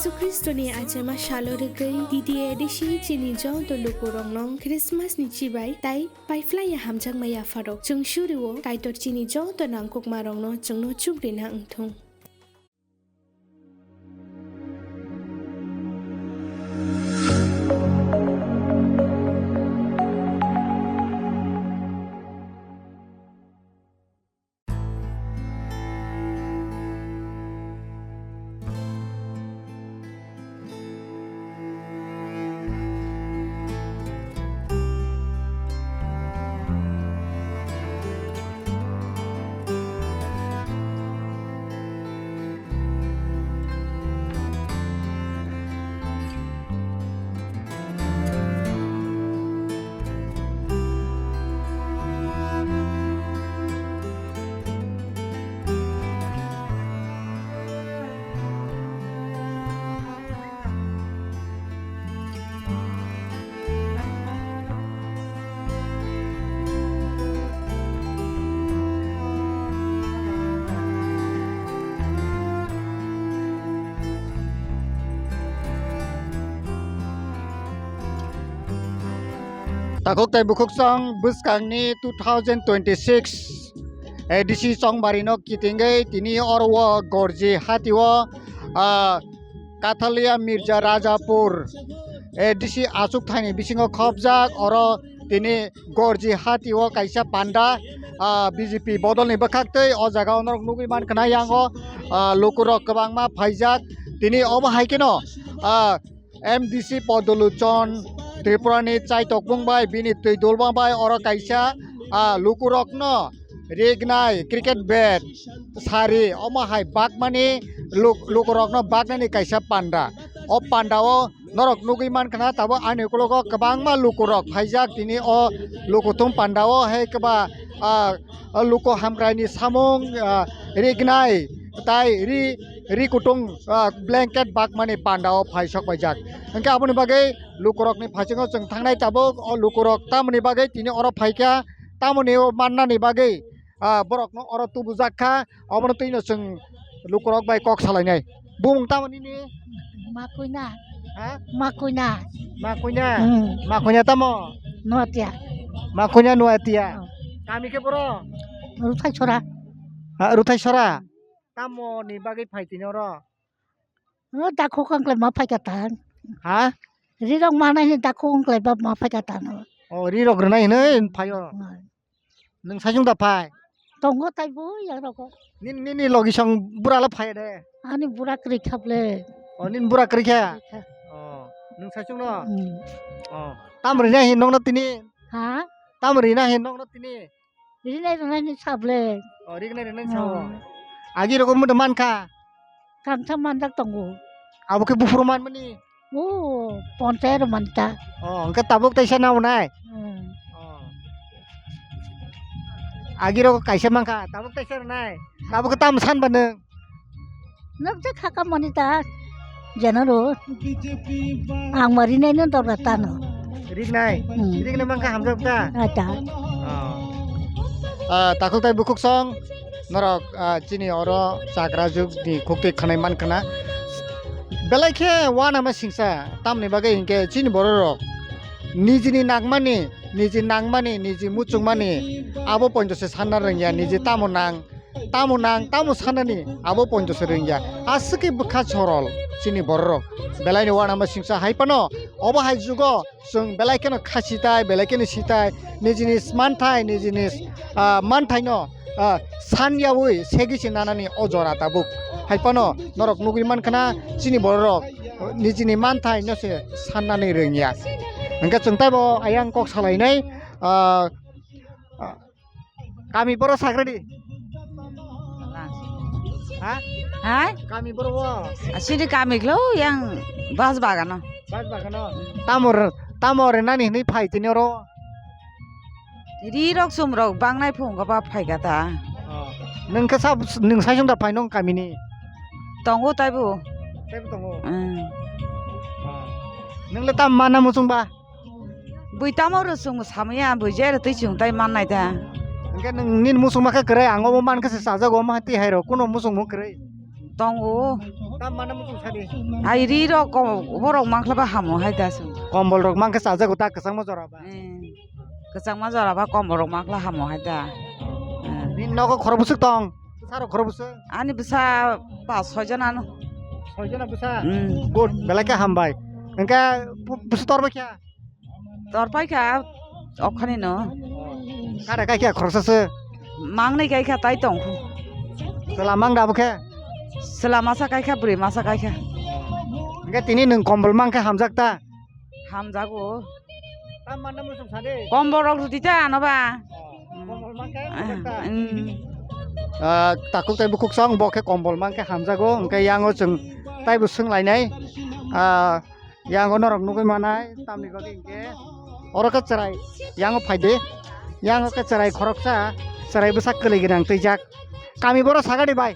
Yesu Kristo ni ajama shalo regai didi edisi chini jaw to lukurong nong Christmas ni chibai tai pai fly ya hamjang maya farok chung shuriwo kai tor chini jaw to nangkok marong no chung no chubrin hang thung. Takok tay bukok song buskang ni 2026 edisi song barino kitinggai tini orwo gorji hatiwo Kathalia Mirza Rajapur edisi asuk thani bisingo khobjak oro tini gorji hatiwo kaisa panda BJP bodol ni bakhaktei o jaga onok nugui man kana yango lokurok kwbangma phaijak tini obo haikeno MDC Podoluchon Tripurani chai tokbung bai bini tui dolbang bai oro kaisa lukurok no regnai cricket bat sari omo hai bagmani lukurok no bagnani kaisa panda o panda o norok nugui man kana tabo ani kuloko kabangma lukurok phaijak tini o lukutung panda o he kaba luko hamkraini samung regnai tai ri kutung blanket bagmani panda o phaisok baijak engke aboni bagai lukurok ni phasingo jeng thangnai tabuk o lukurok tamoni bagai tini oro phaika tamoni mannani bagai borok no oro tubujakha obono tino jeng lukurok bai kok salainai bung tamoni ni Makuina, ha makuina, makunya tamo nuatia, makunya nuatia kami ke boro rutai chora, rutai sora tamo ni bagai phaitini oro no dakho kangklai ma phaikatan, ha rirong mana ni dakho kangklai ba ma phaikatan, oh rirok renai nei phayo nung sajung da phai tongo tai bu yang roko, nin logi song burala phai de ani burak kri khable, oh nin burak kri kha oh nung sajung no oh tamri na hin nong no tini ha, tamri na hin nong no tini rinai ni sable, oh rignai renai sawo agi roko mu man kha kam saman dak tongo, abu ke bufurman mani ponter manta, oh engke tabuk taisa nau nai oh agi roko kaisa mangkha tabuk taisa nai tabuk ke tam san baneng nak je khaka monita, janaro, ang marinai ni doratan, rignai mangkha hamjak ta ada, takuk tai bukuk song norok chini oro chakrajuk ni khukti khanai man kana belai khe wana ma singsa tamni bagai hinke chini bororok nijini nangmani niji muchungmani abo ponjose sanna rengya niji tamo sanani abo ponjose rengya asiki bukha chorol chini bororok belai ni wana ma singsa haipano obo hai jugo sung belai keno khasitai belai keno sitai nijini manthai nijini manthai no sanyawi segisi nanani ojora tabuk haipano norok nugui man kana chini bororok nijini manthai nose sannani rengya engka chungtai bo ayang kok salainai kami boro sagredi ha Hai, kami boro wo sini kami lo yang bas bagano. bas bagano tamor nani ni phai tinoro Rirok sumrok bangnai phung ba phai gata. nung ka sab nung sajung da phai nong kami ni Tongo taibu. tongo nung le tam mana musung ba Bui tamo rusung samya bui jer tui chung tai man nai ta. engke nung nin musung ma ka krai ango man ka sa jago ma ti hairo kuno musung mu krai Tongo. tam mana musung sadi ai ri ro ko borok mangklaba hamo hai da sung kombol rok mangke saja guta kesang mojora ba kesang ma jara ba kom borok mangkla hamo hai da nin nogo khoro busuk tong saro khoro busuk ani bisa 5-6 John ano soijana busa good belake hambai engka busuk torba kya tor pai ka okhani no kare kai kya khorosase mang nei kai ka tai tong selamang da buke selama sa kai ka bri masa kai ka engka tini nung kombol mangke hamjak ta ham jago tam mana musung sadi kom borok ruti ta no ba kombol mangke hamjak ta takuk tai bukuk song boke kombol mangke hamjago engka yango jeng tai busung lainai yango norok nugui manai tamni bagi engke oro ke cerai yango faide yango ke cerai khoroksa cerai busak kelai gedang tejak kami boro sagadi bai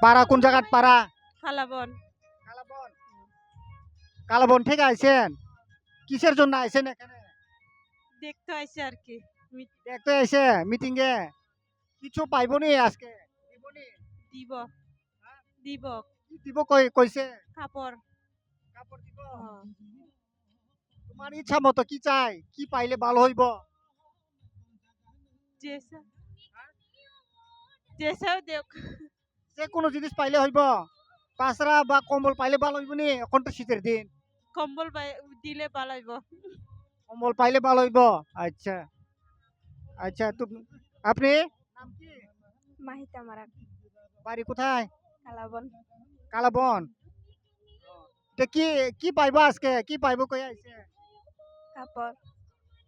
para kun jagat para খালাবন কালাবন কালাবন থেকে আইছেন কিসের জন্য আইছেন এখানে দেখতে আইসি আর কি দেখতে আইছে মিটিং এ কিছু পাইবনি আজকে দিবনি দিব দিব কি দিব কইছে কাপড় কাপড় দিব তোমার ইচ্ছা মতো কি চাই কি পাইলে ভালো হইব যেসা যেসাও দেখ যে কোনো জিনিস পাইলে হইব পাসরা বা কম্বল পাইলে ভালো হইবনি এখন তো শীতের দিন কম্বল দিলে পালাইব কম্বল পাইলে ভালো হইব আচ্ছা আচ্ছা তুমি আপনি নাম কি মাহিতা মারাক বাড়ি কোথায় খালাবন কালাবন তো কি পাইব আজকে কি পাইব কই আইছে কাপড়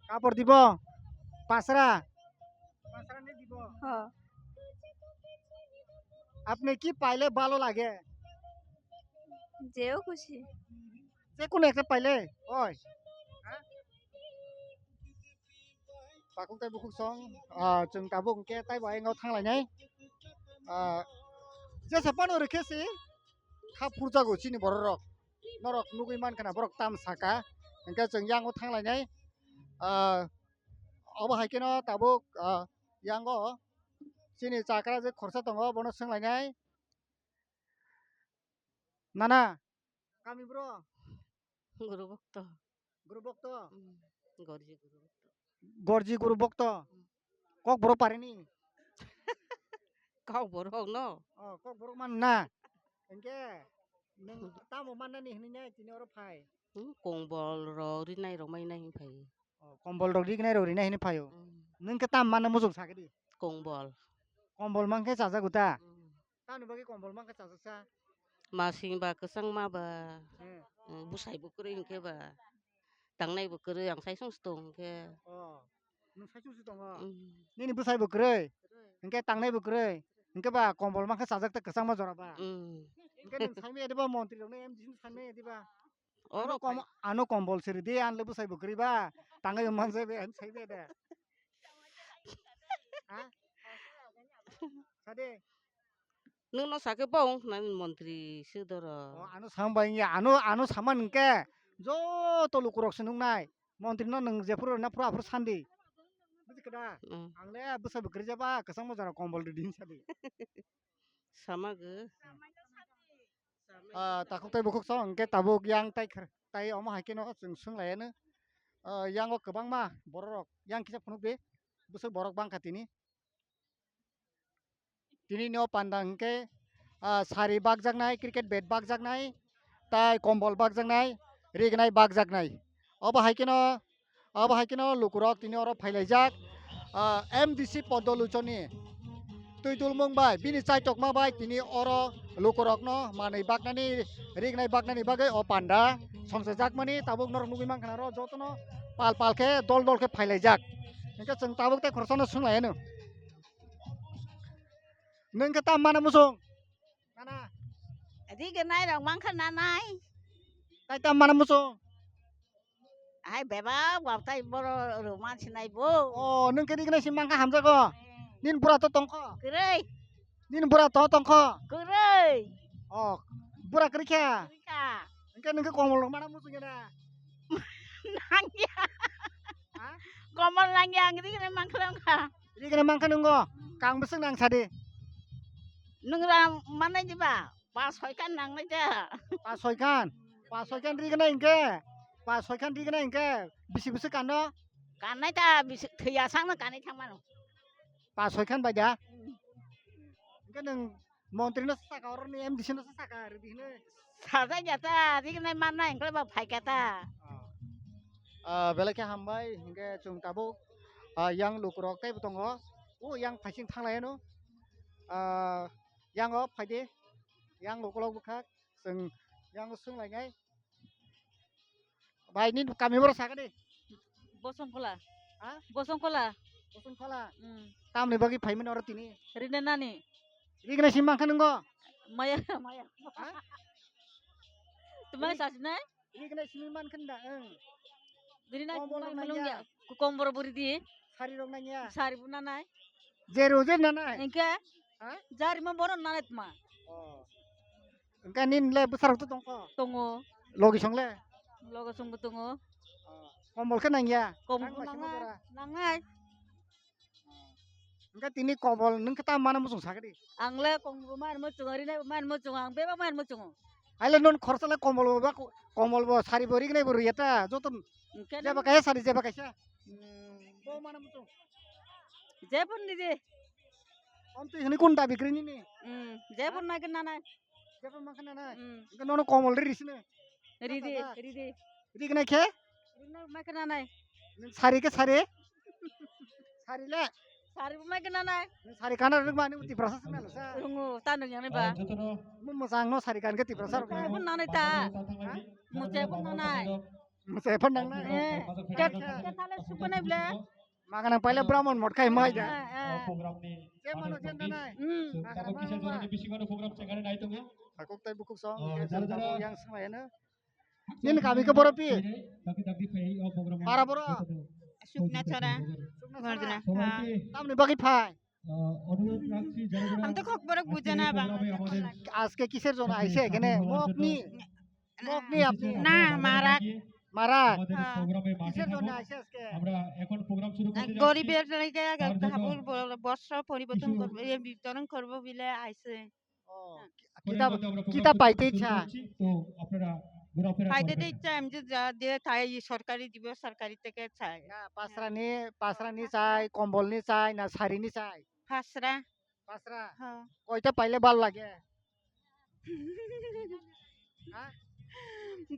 কাপড় দিব পাসরা পাসরা নে দিব হ আপনি কি পাইলে ভালো লাগে যেও খুশি যে কোনো একটা পাইলে ওই পাকুং তাই বুকুক সং जों दाबो के ताइ बाय ngau थांलायनाय जे सापान ओरखेसि खा फुरजागो सिनि बररक नरक नुगै मानखाना बरक ताम साका engka जों यांगौ थांलायनाय अब हायकेनो दाबो यांगौ सिनि जाग्रा जे खरसा दङ बनो सोंलायनाय नाना kami bro Guru Bhakta. guru bokto Gorji Guru Bhakta. gorji guru bokto kok bro parini Kau borong no. kok bro man na engke neng tamo man na ni hninya tini oro phai Kongbol ro rinai ro mai nai phai. kombol rok dik nai ro rinai hni phayo neng ke tam man na mujung sakedi Kongbol. kombol mangke saja guta tanu bagi kombol mangke saja sa Masing ba kesang ma ba. Busai bukuri ingke ba. Tangnai bukuri yang sai sung stong ke. nung saisu si tongo nini busai bukrei engke tangnai bukrei engke ba kombol mangke sajak te kesang ma jora ba engke nung saime ediba montri rok ne em jin saime ediba Oro anu kombol siri de an le busai bukri ba tangai man sai be an sai be de ha sade nuno sake bong nan menteri sudara. anu sambai ya anu saman engke jo to lukurok senung nai montri no nung jepur na pura pura sandi buji kada angle busai bukri jaba kesang ma jora kombol di din sadi Sama ge. takuk tai bukuk song engke tabuk yang tai omo haikeno जों सोंलायानो yang गोबां मा borok yang kisah phunuk be busuk borok bang katini tini no pandang ke sari bag jagnai cricket bat bag jagnai tai kombol bag jagnai regnai bag jagnai obo haikeno lukurok tini oro phailajak MDC podoluchoni tuidul mungbai bini chai tokma bai tini oro lukurok no manai bagnani regnai bagnani bagai o panda songsajak mani tabuk norok nugi mangkhana ro jotono pal ke dol ke phailajak engka जों tabuk te khorsono sunglayano neng ke tam mana musung nana Adi kenai rong mang khana nai. tai tam mana musung Ai beba wap tai boro roman sinai bo. neng ke digna simangka hamjago nin pura to tongko Kurei, nin pura to tongko kurei. pura kerja Ka. engka neng ke komol mana musung ya Nangya. Komol nangya ngiti kenai mang khana ka. ini kena mangka nunggo kang beseng nang sade नोंरा माने दिबा 5-6 नांनाय जा 5-6 रिगोना इंके 5-6 रिगोना इंके बिसि बिसि कानो गाननाय दा थैयासांनो गाननाय थांमानो 5-6 बायदा इंके नों मन्त्रिनो साका अरनि एमडिसिनो साका आरो बिनो साजाय जाता रिगनाय माननाय ओंख्लाय बा फायकाता बेलाके हामबाय इंके जों दाबो yang lukurok tay butongo yang paising thanglayano yang paide yang lukulok bukhak जों yang सोंलायनाय बायनि गामि बर सागदे बसंखला हा बसंखला बसंखला तामने बागि फाइमोन अर तिनि रिने नानि रिगना सिम माखा नंगो माया माया तुम्हारे सास ना रिगना सिम मान खनदा Rina melungya kombor buri di सारि रं नानिया sari buna nai जेरो जे नाना engke ha jari ma boron nanet ma engka nin le besar tu tongko tongo logi songle logo sunggu tongo komol kan nangya kombor nangai engka tini komol neng kata mana musung sagdi angle kombor man mo chungo rina man mo chungo ang beba man mo chungo aile non khorsala komol bo sari bori gnai bori eta jotom engke jeba kaya sari jeba kaisa bo mana musung jepun ni de om tu hini kun dabi grini ni jepun na ken nana jeba makana na engka nono komol ri risine ridi ri gnai ke rina ma ken nana sari ke sari sari le sari ma ken nana sari kana rung mani uti prasas na sa rungu tanung yang ni ba mu musang no sari kan ke ti prasar jepun nana ta mo jepun nana musai pandang na ket thale supane bla makana pala brahmon mot kai mai da program ni je mano jenda nai kalau bisa juara di bising program cekane na itu ya hakuk tai bukuk song jara jara yang semayana nin kami ke boropi tapi fei program para boro sukna chara gardena সবাইকে tamni bagi phai অনুরোধ রাখছি যারা যারা हम तो खबर बुझे ना আমাদের আজকে কিসের জন্য আইছে এখানে মকনি আপনি না মারা মারা আমাদের প্রোগ্রামে মাঠে কিসের জন্য থাকুন। আইছে আজকে আমরা এখন প্রোগ্রাম শুরু করতে যাচ্ছি গরিবের লেগে তার জন্য কাপড় বস্ত্র পরিবর্তন কিছু- করবে বিতরণ করব বলে আইছে কিতাব পরিবর্তে আমরা কিতাব প্রোগ্রাম পাইতে শুরু ইচ্ছা করছি। তো আপনারা ঘোরাফেরা ফাইদে করবেন। ইচ্ছা আমি যে যা দিয়ে তাই সরকারি দিব সরকারি থেকে চাই না পাসরানি চাই কম্বলনি চাই না শাড়িনি চাই ফাসরা পাসরা হ্যাঁ কয়টা পাইলে ভালো লাগে হ্যাঁ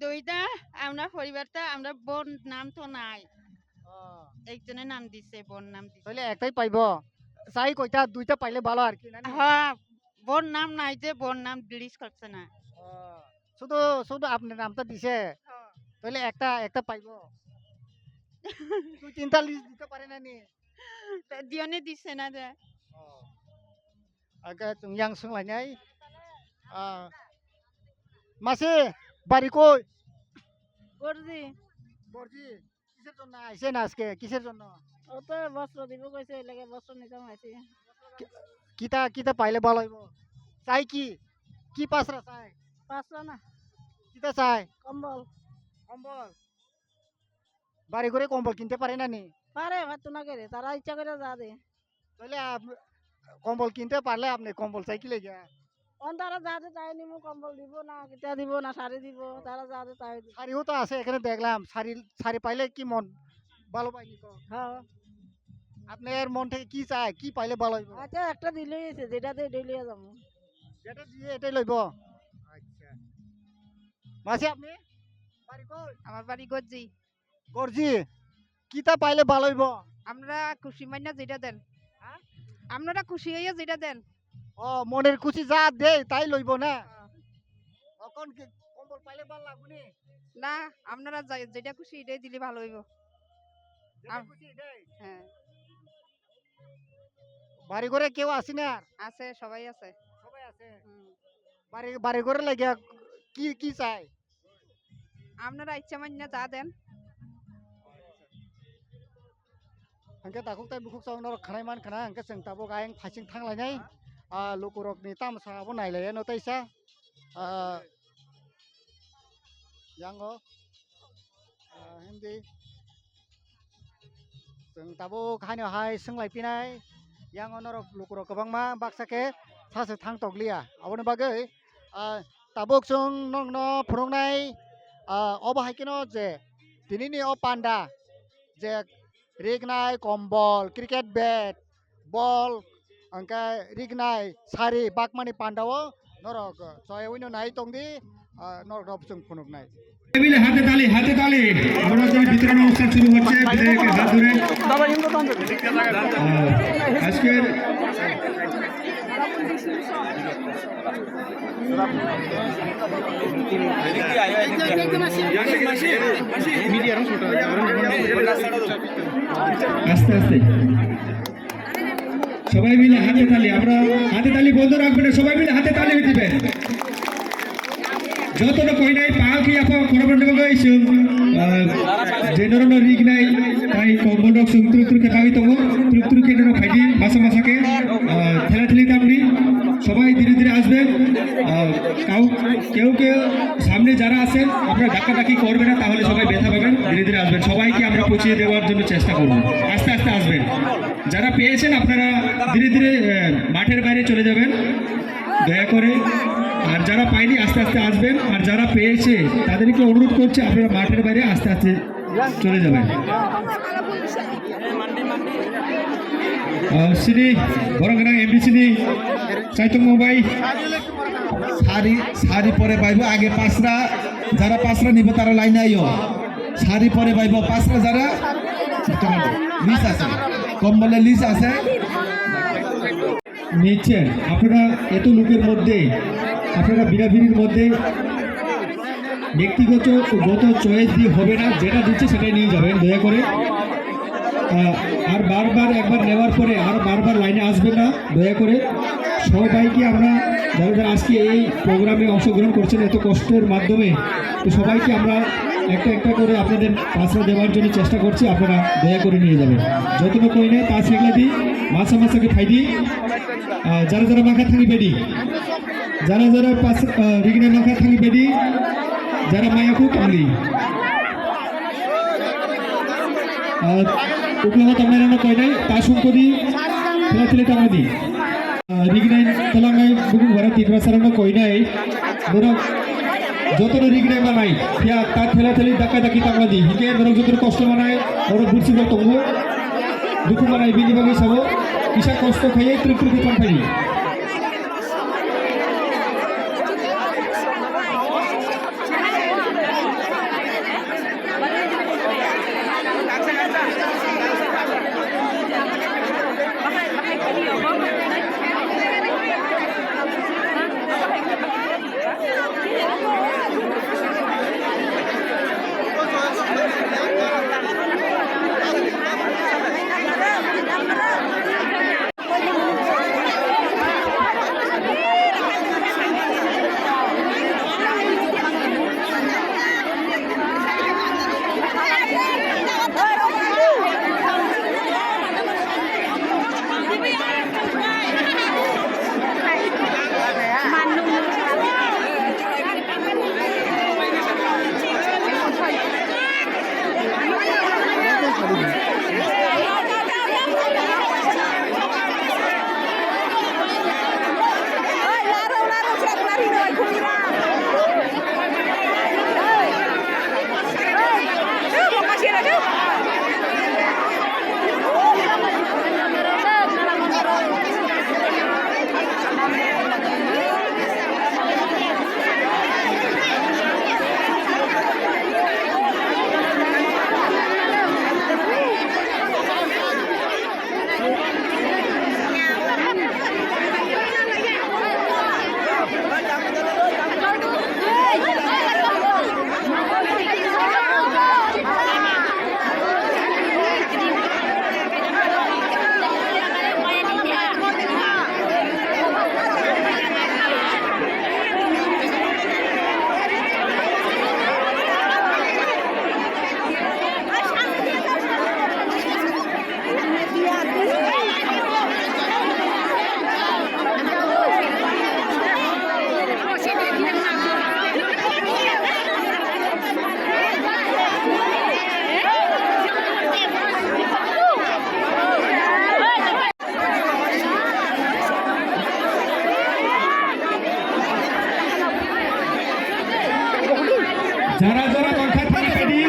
দুইটা আমরা পরিবারটা আমরা বোন নাম তো নাই একজনের নাম দিছে বোন নাম দিছে তাহলে একটাই পাইব চাই কয়টা দুইটা পাইলে ভালো আর কি না হ্যাঁ বোন নাম নাই যে বোন নাম ডিলিট করছে না শুধু শুধু আপনার নামটা দিছে তাহলে একটা পাইব তুই তিনটা লিস্ট দিতে পারে না নি দিয়নে দিছে না যে আগে তুমি yang सोंलायनाय মাসে বাড়ি কই গরজি বর্জি কিসের জন্য আইছেন আজকে কিসের জন্য ও তো বস্ত্র দিব কইছে লাগে বস্ত্র নিতে আইছি কিতা পাইলে ভালো হইব চাই কি পাসরা চাই পাঁচরা না কিতা চাই কম্বল কম্বল বাড়ি করে কম্বল কিনতে পারে না নি পারে ভাত না করে তারা ইচ্ছা করে যা দে তাহলে কম্বল কিনতে পারলে আপনি কম্বল চাই কি লেগে অন তারা যা দে তাই নিমু কম্বল দিব না কিতা দিব না শাড়ি দিব তারা যা দে তাই দিব শাড়িও তো আছে এখানে দেখলাম শাড়ি পাইলে কি মন ভালো পাইনি তো হ্যাঁ আপনার মন থেকে কি চায় কি পাইলে ভালো হইব আচ্ছা একটা দিলেই আছে যেটা দিয়ে ডেলিয়ে যাবো যেটা দিয়ে এটাই লইব আচ্ছা মাসি আপনি বাড়ি কই আমার বাড়ি গজ্জি গর্জি কিতা পাইলে ভালো হইব আমরা খুশি মাইনা যেটা দেন হ্যাঁ? আপনারা খুশি হইয়া যেটা দেন ও মনের খুশি যা দে তাই লইব না এখন কি কম্বল পাইলে ভালো লাগুনি না আপনারা যেটা খুশি এটাই দিলে ভালো হইব যেটা খুশি এটাই। হ্যাঁ বাড়ি ঘরে কেউ আসি না আর? আছে সবাই আছে সবাই আছে বাড়ি ঘরে লাগিয়া কি চাই আপনারা ইচ্ছা মাইনা যা দেন angke takuk tai bukuk song nor khanai man khana angke seng tabo gaeng phasing thanglainai lukurok ni tamsa abo nailai no taisa yango hindi seng tabo khaino hai senglai pinai yang onor lukurok kobangma baksake सासे थां तगलिया अबनि बागै Tabuk जों नंनो फुरंनाय अबाहायकिनो जे दिनैनि panda जे रिगनाय कम्बल cricket बेट बल ओंखाय रिगनाय सारि बाकमानि पान्डाव नरक जयविनो नाय तंदी नरक जों फुनुकनाय মিলে হাতে তালি আমরা যে বিতরণ অনুষ্ঠান শুরু হচ্ছে বিধায়কের হাত ধরে আজকের আস্তে আস্তে সবাই মিলে হাতে তালি আমরা হাতে তালি বন্ধ রাখবেন সবাই মিলে হাতে তালি দিবেন যতটা কই নাই পালকি আপা করবন্ডগ ইসু জেনরন রিগ নাই তাই কম্বন্ডক সুত্রুকে পাবি তঙ্গ তুরুকে নন ফাইদি মাসাকে ঠেলাঠেলি তামনি সবাই ধীরে ধীরে আসবেন কেউ সামনে যারা আছেন আপনারা ধাক্কাধাক্কি করবেন না তাহলে সবাই ব্যথা পাবেন ধীরে ধীরে আসবেন সবাইকে আমরা পৌঁছে দেওয়ার জন্য চেষ্টা করব আস্তে আস্তে আসবেন যারা পেয়েছেন আপনারা ধীরে ধীরে মাঠের বাইরে চলে যাবেন দয়া করে আর যারা পায়নি আস্তে আস্তে আসবেন আর যারা পেয়েছে তাদেরকে অনুরোধ করছে আপনারা মাঠের বাইরে আস্তে আস্তে চলে যাবেন সিনি বরংগানা এমবিসিনি চাইতং মুম্বাই সারি পরে পাইব আগে পাঁচরা যারা পাঁচরা নিব তারা লাইনে আইও সারি পরে পাইব পাঁচরা যারা লিস্ট আছে কম্বলে লিস্ট আছে নিচ্ছেন আপনারা এত লোকের মধ্যে আপনারা বিড়াবিড়ির মধ্যে ব্যক্তিগত চয়েস দিয়ে হবে না যেটা দিচ্ছে সেটাই নিয়ে যাবেন দয়া করে আর বারবার একবার নেওয়ার পরে আর বারবার লাইনে আসবেন না দয়া করে সবাইকে আমরা যারা যারা আজকে এই প্রোগ্রামে অংশগ্রহণ করছেন এত কষ্টের মাধ্যমে তো সবাইকে আমরা একটা একটা করে আপনাদের পাঁচরা দেওয়ার জন্য চেষ্টা করছি আপনারা দয়া করে নিয়ে যাবেন যতটুকু কই নেই পাঁচ রেখলে দিই মাসাকে খাই দিই যারা যারা মাখা থাকি বেডি যারা যারা পাঁচ রিগনে মাখা থাকি বেডি যারা মায়াকু কামলি উপলব্ধ আমরা কই নাই তা শুনকরি ঠেলাঠেলি টাকা দিই রিগনাই তেলাঙ্গাই বুকুং ভরা তিনবার সারানো কই নাই ধরো যতটা রিগনাই মানাই ইয়া তা ঠেলাঠেলি ধাক্কি টাকা দিই হিকে ধরো যতটা কষ্ট মানায় ধরো বুঝছি তবু দুঃখ মানাই বিনিভাগে সব কিসা কষ্ট খাইয়ে ত্রিপুরি পান খাই যারা যারা মাংখা থানি পেডি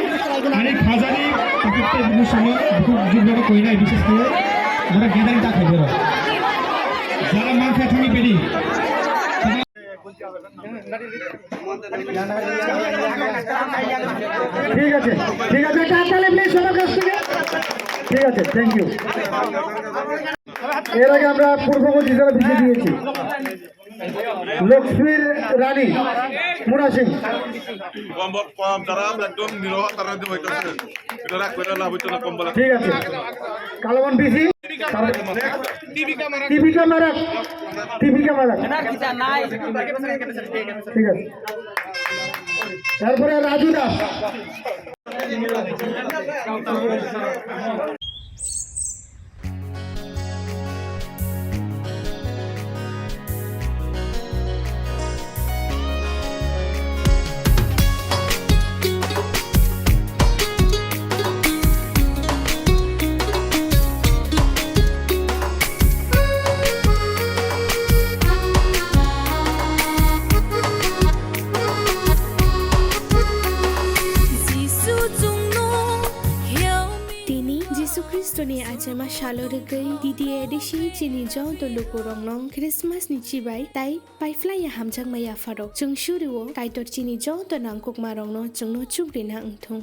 আনি খাজানি প্রত্যেকটা বিভিন্ন সময় খুব যোগ্যতা কই নাই বিশেষ করে আমরা গেদারি তা খাইবে যারা মাংখা থানি পেডি ঠিক আছে একটা হাততালি প্লিজ সবার কাছ থেকে ঠিক আছে থ্যাংক ইউ এর আগে আমরা পূর্ববর্তী হিসাবে বিজয় দিয়েছি লক্ষ্মীর রানী মুরা সিং ঠিক আছে কালমান বিসি টিভিকা মারাক ঠিক আছে তারপরে রাজু দাস ख्रिस्टनि आचेमा शालरगै दिदी एडिसि चिनि जौ दलुको रंनं क्रिसमास नि चिबाय ताई पाइफ्लाया हामजां माया फारक जों शुरुओ काइटर चिनि जौ तो नांगकमा रंनो जोंनो चुग्रिना ओंथुं